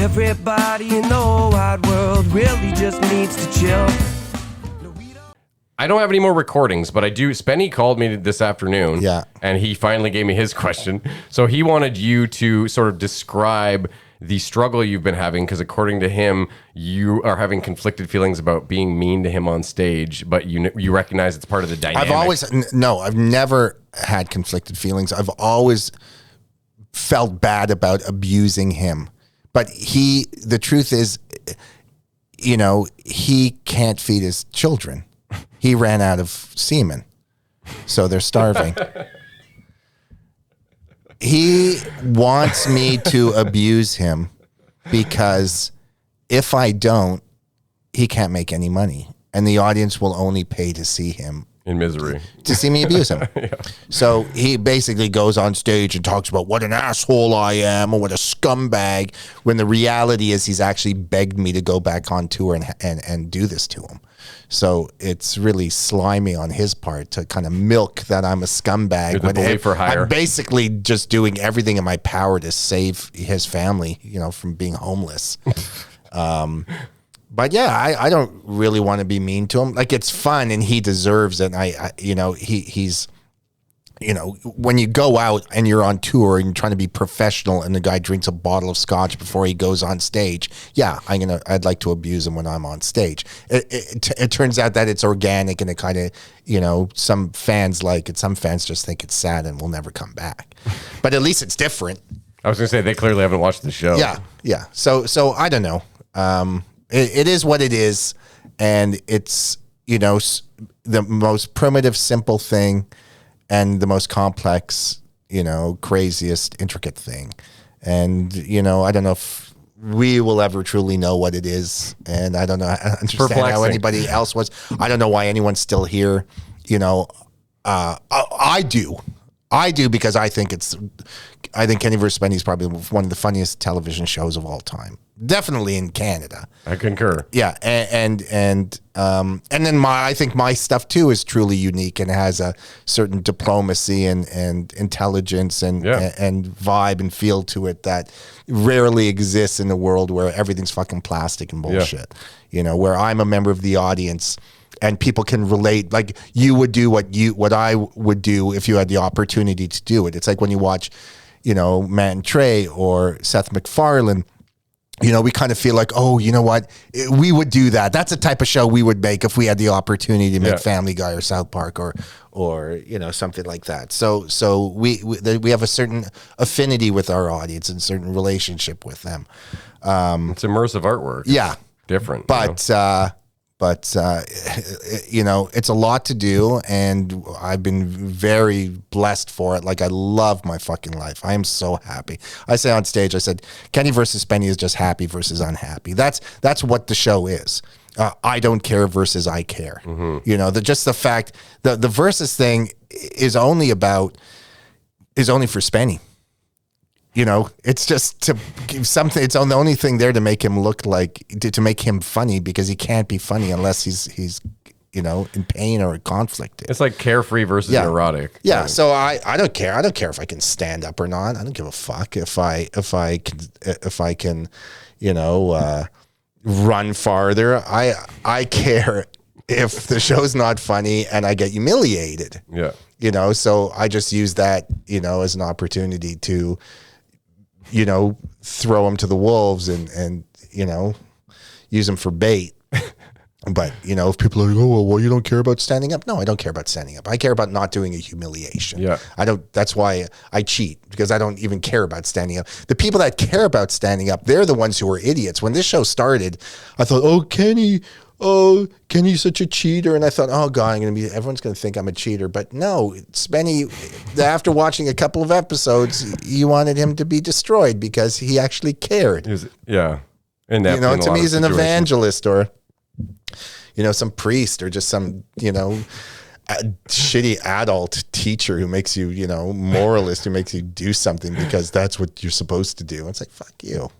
Everybody in the whole wide world really just needs to chill. I don't have any more recordings, but I do. Spenny called me this afternoon. Yeah. And he finally gave me his question. So he wanted you to sort of describe the struggle you've been having, because according to him, you are having conflicted feelings about being mean to him on stage, but you recognize it's part of the dynamic. I've never had conflicted feelings. I've always felt bad about abusing him. But the truth is, he can't feed his children. He ran out of semen, so they're starving. He wants me to abuse him because if I don't, he can't make any money. And the audience will only pay to see him. In misery. To see me abuse him. Yeah. So he basically goes on stage and talks about what an asshole I am or what a scumbag, when the reality is he's actually begged me to go back on tour and do this to him. So it's really slimy on his part to kind of milk that I'm a scumbag. You're the bully for hire. I'm basically just doing everything in my power to save his family, from being homeless. But yeah, I don't really want to be mean to him. Like, it's fun and he deserves it. And he's when you go out and you're on tour and you're trying to be professional and the guy drinks a bottle of scotch before he goes on stage, yeah, I'd like to abuse him when I'm on stage. It turns out that it's organic and it kind of, some fans like it. Some fans just think it's sad and will never come back. But at least it's different. I was going to say, they clearly haven't watched the show. Yeah. So I don't know. It is what it is, and it's the most primitive, simple thing, and the most complex, craziest, intricate thing. And I don't know if we will ever truly know what it is, and I don't know. I understand how anybody else was. I don't know why anyone's still here. I do because I think Kenny vs. Spenny is probably one of the funniest television shows of all time. Definitely in Canada. I concur. Yeah, and then I think my stuff too is truly unique and has a certain diplomacy and intelligence and vibe and feel to it that rarely exists in a world where everything's fucking plastic and bullshit. Where I'm a member of the audience and people can relate, like you would do what I would do if you had the opportunity to do it. It's like when you watch, Matt and Trey or Seth MacFarlane. We kind of feel like, oh, you know what? We would do that. That's the type of show we would make if we had the opportunity to make Family Guy or South Park or something like that. So we have a certain affinity with our audience and certain relationship with them. It's immersive artwork. Yeah. Different. But it's a lot to do, and I've been very blessed for it. Like, I love my fucking life. I am so happy. I say on stage, I said, Kenny versus Spenny is just happy versus unhappy. That's what the show is. I don't care versus I care. Mm-hmm. The fact the versus thing is only for Spenny. It's just to give something. It's the only thing there to make him look like, to make him funny, because he can't be funny unless he's in pain or conflict. It's like carefree versus neurotic. Yeah. Right. So I don't care. I don't care if I can stand up or not. I don't give a fuck if I can run farther. I care if the show's not funny and I get humiliated. Yeah. So I just use that as an opportunity to throw them to the wolves and use them for bait. But, if people are like, oh, well, you don't care about standing up. No, I don't care about standing up. I care about not doing a humiliation. Yeah. That's why I cheat, because I don't even care about standing up. The people that care about standing up, they're the ones who are idiots. When this show started, I thought, Kenny's such a cheater. And I thought, oh God, everyone's going to think I'm a cheater. But no, Spenny, after watching a couple of episodes, you wanted him to be destroyed because he actually cared. And to me, he's an evangelist or, some priest or just some, shitty adult teacher who makes you, moralist, who makes you do something because that's what you're supposed to do. It's like, fuck you.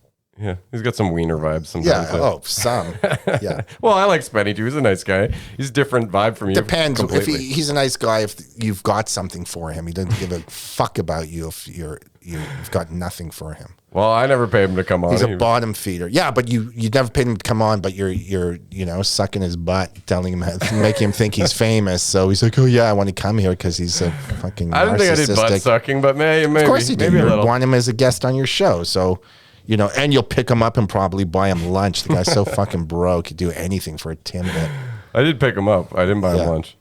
Yeah, he's got some wiener vibes Yeah. sometimes. Oh, some. Yeah. Well, I like Spenny too. He's a nice guy. He's a different vibe from you. Depends. If completely. he's a nice guy, if you've got something for him, he doesn't give a fuck about you if you've got nothing for him. Well, I never paid him to come on. He's a bottom feeder. Yeah, but you never paid him to come on, but you're sucking his butt, telling him, making him think he's famous. So he's like, oh yeah, I want to come here because he's a fucking. I didn't think I did butt sucking, but maybe. Of course you did. Maybe You a little. want him as a guest on your show, so. And you'll pick him up and probably buy him lunch. The guy's so fucking broke, he'd do anything for a Timbit. I did pick him up. I didn't buy him lunch.